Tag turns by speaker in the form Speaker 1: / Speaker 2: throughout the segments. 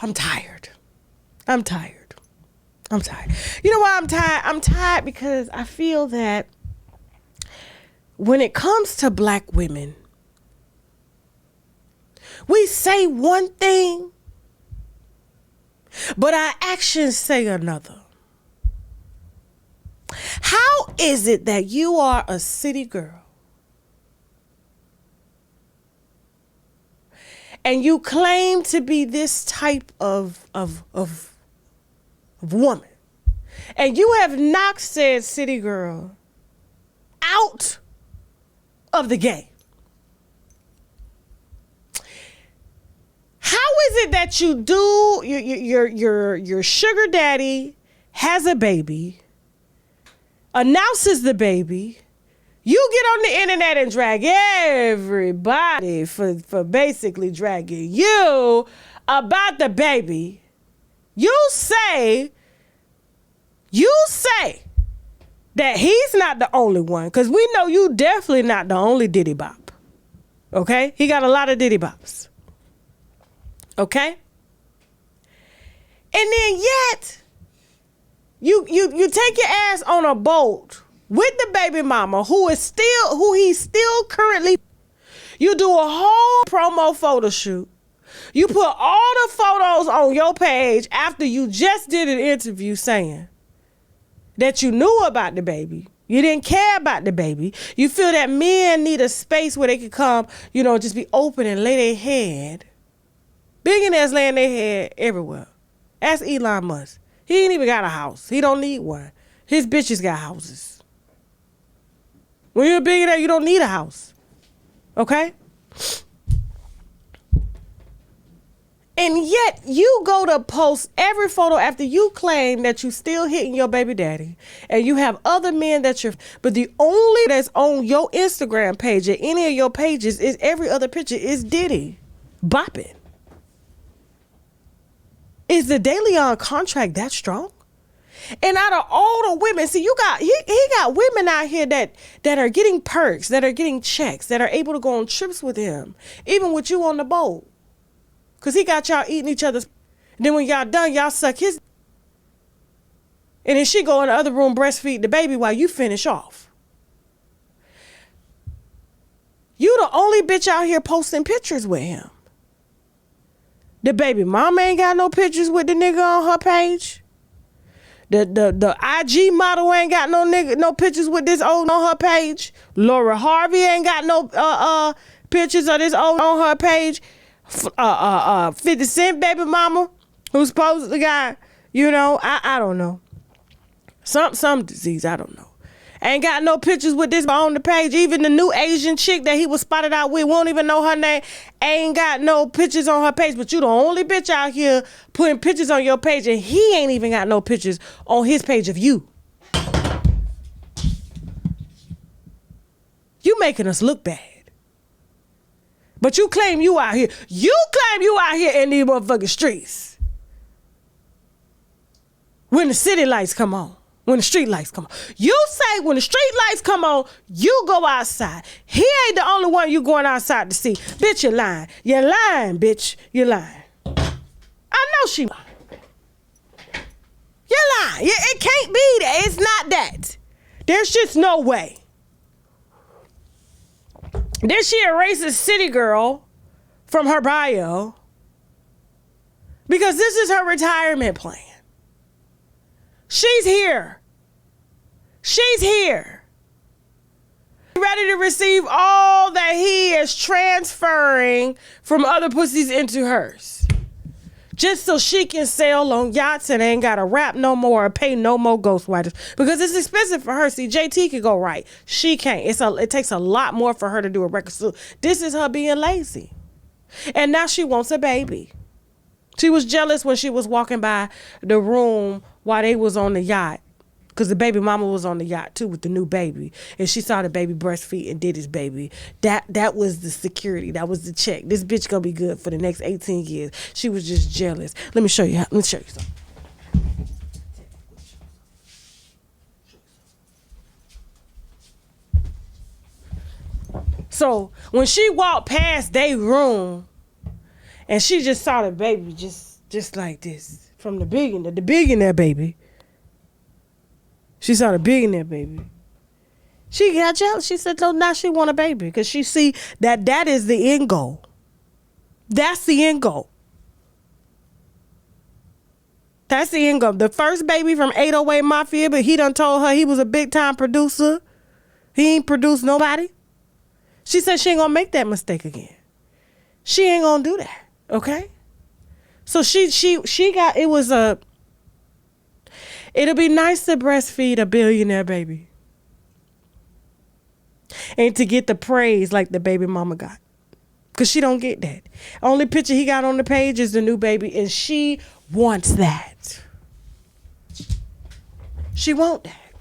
Speaker 1: I'm tired. I'm tired. I'm tired. You know why I'm tired? I'm tired because I feel that when it comes to black women, we say one thing, but our actions say another. How is it that you are a city girl and you claim to be this type of woman, and you have knocked said city girl out of the game? How is it that you do your sugar daddy has a baby, announces the baby, you get on the internet and drag everybody for basically dragging you about the baby. You say that he's not the only one, because we know you definitely not the only Diddy Bop. Okay? He got a lot of Diddy Bops. Okay? And then yet, you take your ass on a boat with the baby mama who he's still currently. You do a whole promo photo shoot. You put all the photos on your page after you just did an interview saying that you knew about the baby. You didn't care about the baby. You feel that men need a space where they can come, just be open and lay their head. Billionaires laying their head everywhere. Ask Elon Musk. He ain't even got a house. He don't need one. His bitches got houses. When you're a billionaire, you don't need a house. Okay? And yet you go to post every photo after you claim that you still hitting your baby daddy and you have other men but the only that's on your Instagram page or any of your pages is every other picture is Diddy bopping. Is the De Leon contract that strong? And out of all the women, see, he got women out here that are getting perks, that are getting checks, that are able to go on trips with him, even with you on the boat. Because he got y'all eating each other's. Then when y'all done, y'all suck his. And then she go in the other room breastfeed the baby while you finish off. You the only bitch out here posting pictures with him. The baby mama ain't got no pictures with the nigga on her page. The IG model ain't got no pictures with this old on her page. Laura Harvey ain't got no pictures of this old on her page. 50 Cent baby mama, who's supposed to got, I don't know. Some disease, I don't know. Ain't got no pictures with this on the page. Even the new Asian chick that he was spotted out with, won't even know her name, ain't got no pictures on her page. But you the only bitch out here putting pictures on your page, and he ain't even got no pictures on his page of you. You making us look bad. But you claim you out here. You claim you out here in these motherfucking streets. When the city lights come on. When the street lights come on. You say when the street lights come on, you go outside. He ain't the only one you going outside to see. Bitch, you're lying. You're lying, bitch. You're lying. I know she lying. You're lying. It can't be that. It's not that. There's just no way. Then she erases city girl from her bio because this is her retirement plan. She's here. She's here. Ready to receive all that he is transferring from other pussies into hers. Just so she can sail on yachts and ain't got to rap no more or pay no more ghostwriters. Because it's expensive for her. See, JT could go right. She can't. It takes a lot more for her to do a record. So this is her being lazy. And now she wants a baby. She was jealous when she was walking by the room while they was on the yacht. Because the baby mama was on the yacht too with the new baby. And she saw the baby breastfeed and did his baby. That was the security. That was the check. This bitch gonna be good for the next 18 years. She was just jealous. Let me show you something. So when she walked past their room and she just saw the baby just Just like this. From the billionaire baby. She saw the billionaire baby. She got jealous. She said, no, now she want a baby. Because she see that is the end goal. That's the end goal. That's the end goal. The first baby from 808 Mafia, but he done told her he was a big time producer. He ain't produced nobody. She said she ain't gonna make that mistake again. She ain't gonna do that. Okay? So she got, it'll be nice to breastfeed a billionaire baby. And to get the praise like the baby mama got. Because she don't get that. Only picture he got on the page is the new baby, and she wants that. She want that.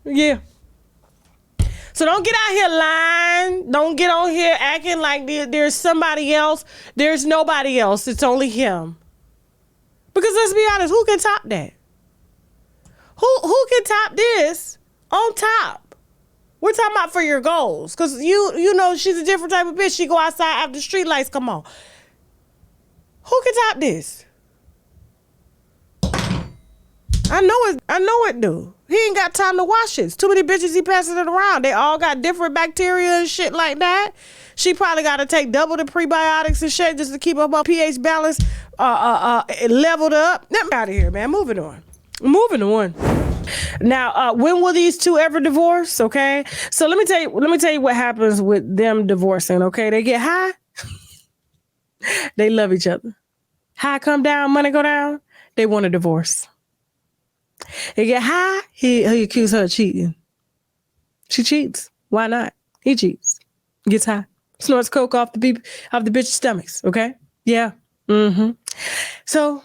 Speaker 1: Yeah. So don't get out here lying. Don't get on here acting like there's somebody else. There's nobody else. It's only him. Because let's be honest, who can top that? Who can top this on top? We're talking about for your goals. Because you know she's a different type of bitch. She go outside after the street lights come on. Who can top this? I know it do. He ain't got time to wash it. It's too many bitches he passing it around. They all got different bacteria and shit like that. She probably got to take double the prebiotics and shit just to keep up her pH balance leveled up. Let me out of here, man. Moving on. Now, when will these two ever divorce? Okay, so let me tell you what happens with them divorcing. Okay, they get high, they love each other. High come down, money go down. They want a divorce. They get high, he accuse her of cheating. She cheats. Why not? He cheats. Gets high, snorts coke off the bitch's stomachs. Okay, yeah. So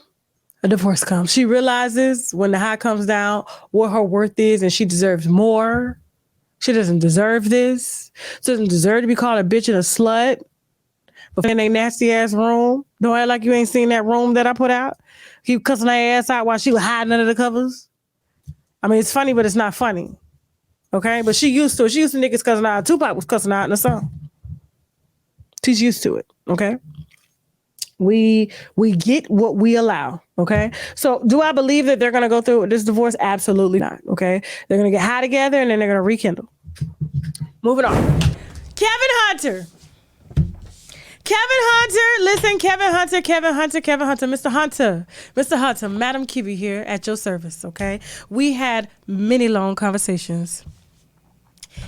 Speaker 1: a divorce comes. She realizes when the high comes down what her worth is, and she deserves more. She doesn't deserve this. She doesn't deserve to be called a bitch and a slut. But in a nasty ass room. Don't act like you ain't seen that room that I put out. Keep cussing her ass out while she was hiding under the covers. I mean, it's funny, but it's not funny. Okay? But she used to it. She used to niggas cussing out. Tupac was cussing out in the song. She's used to it. Okay? We get what we allow, okay? So do I believe that they're going to go through with this divorce? Absolutely not, okay? They're going to get high together and then they're going to rekindle. Moving on. Kevin Hunter. Listen, Kevin Hunter, Mr. Hunter, Madam Kiwi here at your service, okay? We had many long conversations.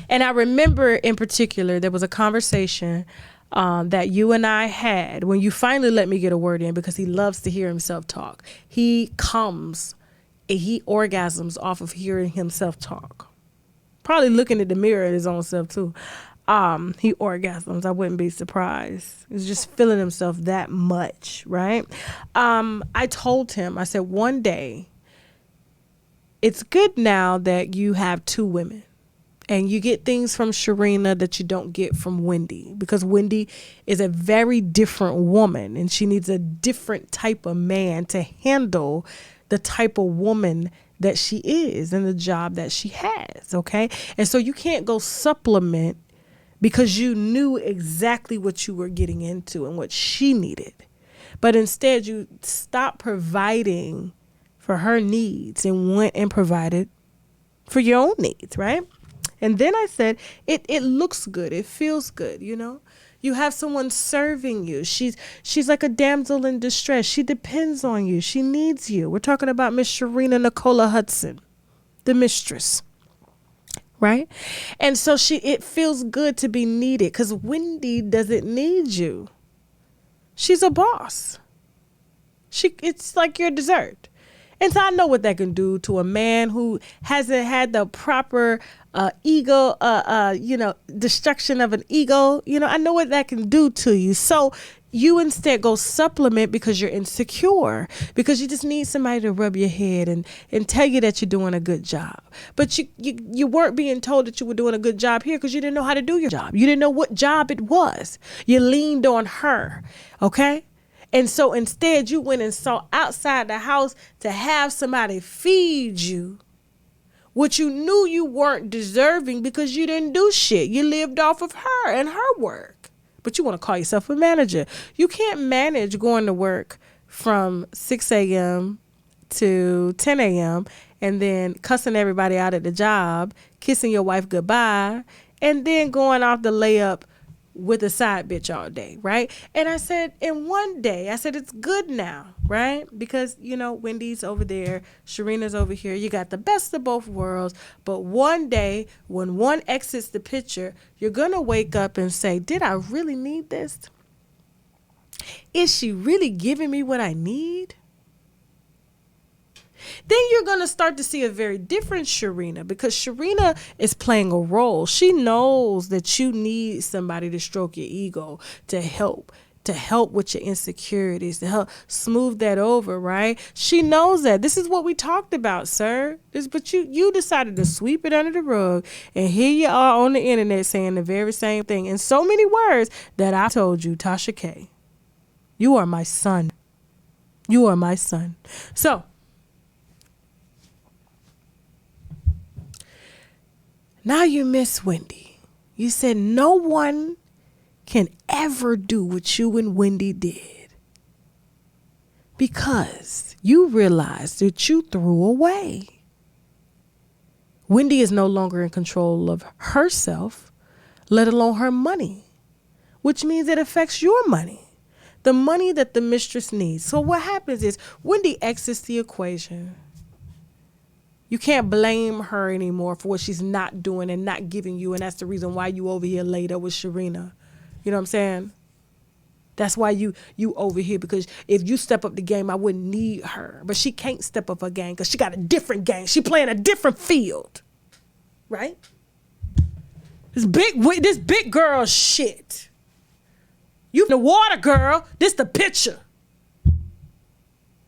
Speaker 1: And I remember in particular, there was a conversation that you and I had when you finally let me get a word in, because he loves to hear himself talk. He orgasms off of hearing himself talk. Probably looking at the mirror at his own self too. He orgasms. I wouldn't be surprised. He's just feeling himself that much, right? I told him, I said, one day, it's good now that you have two women. And you get things from Sharina that you don't get from Wendy, because Wendy is a very different woman and she needs a different type of man to handle the type of woman that she is and the job that she has. Okay. And so you can't go supplement because you knew exactly what you were getting into and what she needed. But instead you stopped providing for her needs and went and provided for your own needs. Right. And then I said, it looks good. It feels good, you know. You have someone serving you. She's like a damsel in distress. She depends on you. She needs you. We're talking about Miss Sharina Nicola Hudson, the mistress, right? And so it feels good to be needed, because Wendy doesn't need you. She's a boss. It's like your dessert. And so I know what that can do to a man who hasn't had the proper ego, destruction of an ego. You know, I know what that can do to you. So you instead go supplement because you're insecure, because you just need somebody to rub your head and tell you that you're doing a good job. But you weren't being told that you were doing a good job here because you didn't know how to do your job. You didn't know what job it was. You leaned on her. Okay. And so instead you went and sought outside the house to have somebody feed you what you knew you weren't deserving because you didn't do shit. You lived off of her and her work. But you want to call yourself a manager. You can't manage going to work from 6 a.m. to 10 a.m. and then cussing everybody out at the job, kissing your wife goodbye, and then going off the layup with a side bitch all day, right? And I said, in one day, I said, it's good now, right? Because, you know, Wendy's over there, Sharina's over here. You got the best of both worlds. But one day, when one exits the picture, you're going to wake up and say, did I really need this? Is she really giving me what I need? Then you're going to start to see a very different Sharina, because Sharina is playing a role. She knows that you need somebody to stroke your ego, to help with your insecurities, to help smooth that over, right? She knows that. This is what we talked about, sir. But you decided to sweep it under the rug, and here you are on the internet saying the very same thing in so many words that I told you, Tasha K. You are my son. You are my son. So, now you miss Wendy. You said no one can ever do what you and Wendy did because you realized that you threw away. Wendy is no longer in control of herself, let alone her money, which means it affects your money, the money that the mistress needs. So what happens is Wendy exits the equation. You can't blame her anymore for what she's not doing and not giving you. And that's the reason why you over here laid up with Sharina. You know what I'm saying? That's why you over here, because if you step up the game, I wouldn't need her. But she can't step up her game because she got a different game. She playing a different field. Right? This big girl shit. You the water girl. This the pitcher.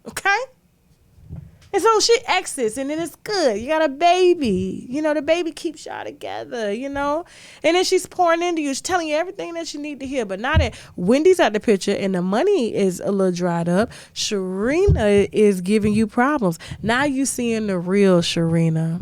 Speaker 1: Okay? And so she exits, and then it's good. You got a baby. You know, the baby keeps y'all together, you know. And then she's pouring into you. She's telling you everything that you need to hear. But now that Wendy's out the picture and the money is a little dried up, Sharina is giving you problems. Now you seeing the real Sharina.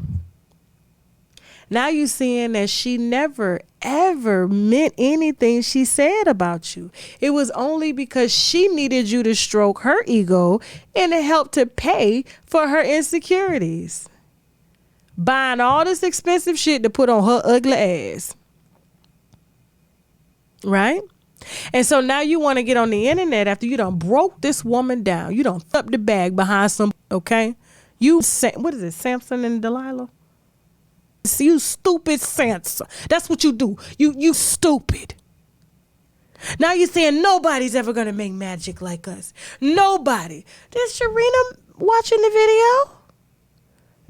Speaker 1: Now you seeing that she never, ever meant anything she said about you. It was only because she needed you to stroke her ego and to help to pay for her insecurities. Buying all this expensive shit to put on her ugly ass. Right? And so now you want to get on the internet after you done broke this woman down. You done up the bag behind some, okay? What is it, Samson and Delilah? You stupid Sansa. That's what you do. You stupid. Now you're saying nobody's ever going to make magic like us. Nobody. Did Sharina watching the video?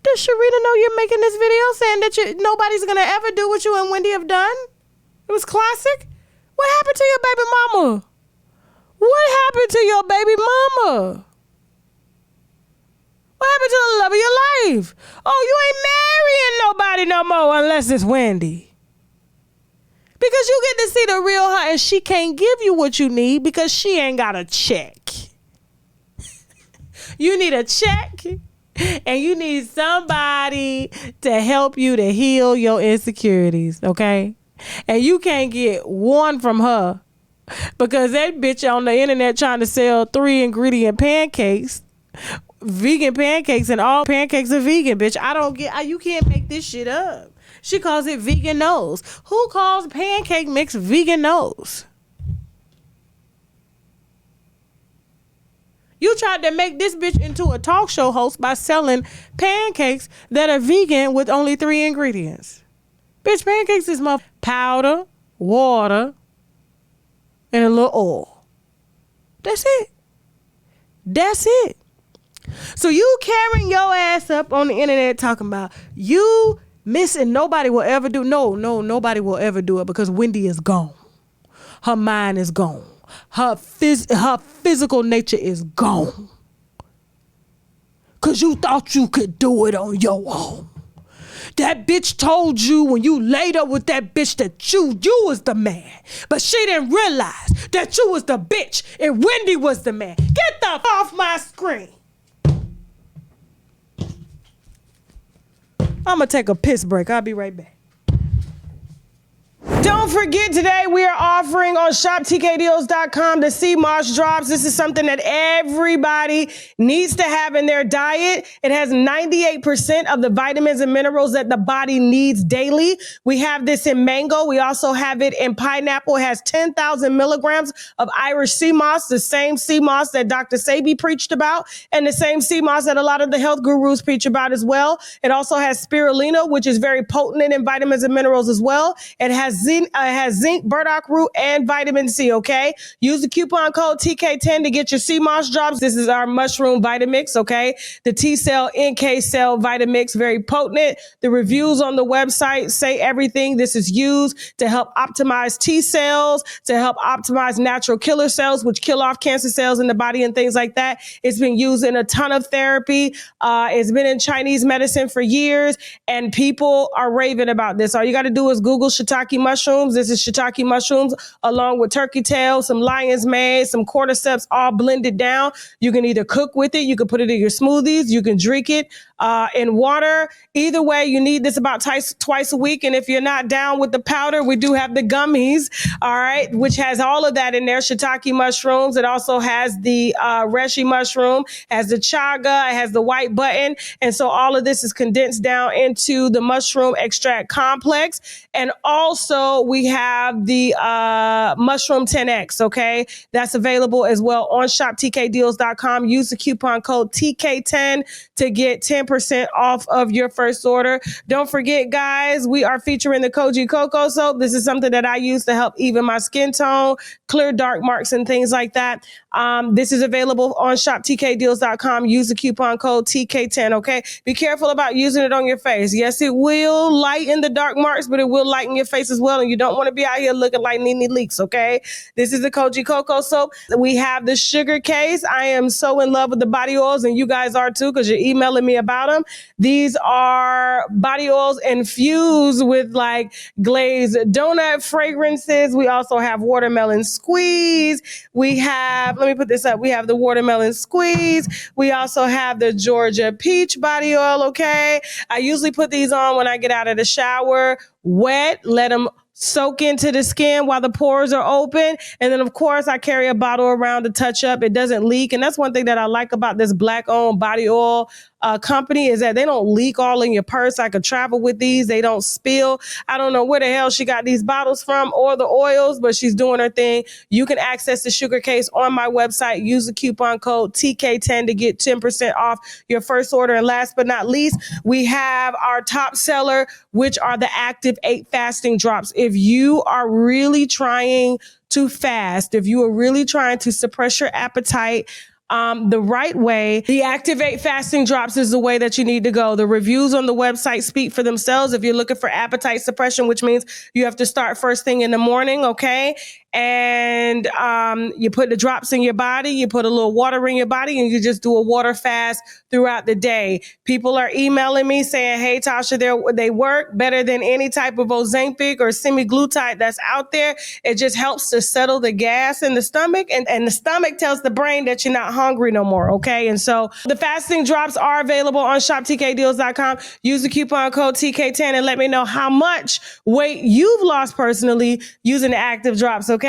Speaker 1: Does Sharina know you're making this video saying that nobody's going to ever do what you and Wendy have done? It was classic. What happened to your baby mama? What happened to your baby mama? What happened to the love of your life? Oh, you ain't marrying nobody no more unless it's Wendy. Because you get to see the real her, and she can't give you what you need because she ain't got a check. You need a check, and you need somebody to help you to heal your insecurities, okay? And you can't get one from her because that bitch on the internet trying to sell 3-ingredient pancakes, vegan pancakes, and all pancakes are vegan, bitch. I don't get, you can't make this shit up. She calls it vegan nose. Who calls pancake mix vegan nose? You tried to make this bitch into a talk show host by selling pancakes that are vegan with only 3 ingredients. Bitch, pancakes is my powder, water, and a little oil. That's it. That's it. So you carrying your ass up on the internet talking about you missing nobody will ever do. No, nobody will ever do it because Wendy is gone. Her mind is gone. Her physical nature is gone. Because you thought you could do it on your own. That bitch told you when you laid up with that bitch that you was the man. But she didn't realize that you was the bitch and Wendy was the man. Get the f off my screen. I'm going to take a piss break. I'll be right back. don't forget, today we are offering on shoptkdeals.com the sea moss drops. This is something that everybody needs to have in their diet. It has 98% of the vitamins and minerals that the body needs daily. We have this in mango. We also have it in pineapple. It has 10,000 milligrams of Irish sea moss, the same sea moss that Dr. Sebi preached about, and the same sea moss that a lot of the health gurus preach about as well. It also has spirulina, which is very potent in vitamins and minerals as well. It has zinc, burdock root, and vitamin C, okay? Use the coupon code TK10 to get your sea moss drops. This is our mushroom Vitamix, okay? The T-cell, NK cell Vitamix, very potent. The reviews on the website say everything. This is used to help optimize T cells, to help optimize natural killer cells, which kill off cancer cells in the body and things like that. It's been used in a ton of therapy. It's been in Chinese medicine for years, and people are raving about this. All you got to do is Google shiitake mushrooms. This is shiitake mushrooms along with turkey tail, some lion's mane, some cordyceps, all blended down. You can either cook with it, you can put it in your smoothies, you can drink it in water. Either way, you need this about twice a week. And if you're not down with the powder, we do have the gummies, all right, which has all of that in there. Shiitake mushrooms. It also has the reishi mushroom, has the chaga, it has the white button. And so all of this is condensed down into the mushroom extract complex. And also we have the mushroom 10X, okay? That's available as well on shoptkdeals.com. Use the coupon code TK10 to get 10% off of your first order. Don't forget, guys, we are featuring the Koji Cocoa Soap. This is something that I use to help even my skin tone, clear dark marks and things like that. This is available on shoptkdeals.com. Use the coupon code TK10, okay? Be careful about using it on your face. Yes, it will lighten the dark marks, but it will lighten your face as well, and you don't want to be out here looking like Nene Leaks, okay? This is the Koji Cocoa Soap. We have the sugar case. I am so in love with the body oils, and you guys are too, because you're emailing me about them. These are body oils infused with like glazed donut fragrances. We also have watermelon squeeze. We have, let me put this up. We have the watermelon squeeze. We also have the Georgia peach body oil, okay? I usually put these on when I get out of the shower, wet, let them soak into the skin while the pores are open. And then, of course, I carry a bottle around to touch up. It doesn't leak. And that's one thing that I like about this Black-owned body oil company is that they don't leak all in your purse. I could travel with these. They don't spill. I don't know where the hell she got these bottles from or the oils, but she's doing her thing. You can access the sugar case on my website. Use the coupon code TK10 to get 10% off your first order. And last but not least, we have our top seller, which are the Active 8 fasting drops. If you are really trying to fast, if you are really trying to suppress your appetite, the right way, the Active 8 fasting drops is the way that you need to go. The reviews on the website speak for themselves. If you're looking for appetite suppression, which means you have to start first thing in the morning, okay? And you put the drops in your body, you put a little water in your body, and you just do a water fast throughout the day. People are emailing me saying, hey, Tasha, they work better than any type of Ozempic or semaglutide that's out there. It just helps to settle the gas in the stomach, and the stomach tells the brain that you're not hungry no more, okay? And so the fasting drops are available on shoptkdeals.com. Use the coupon code TK10 and let me know how much weight you've lost personally using the Active drops, okay?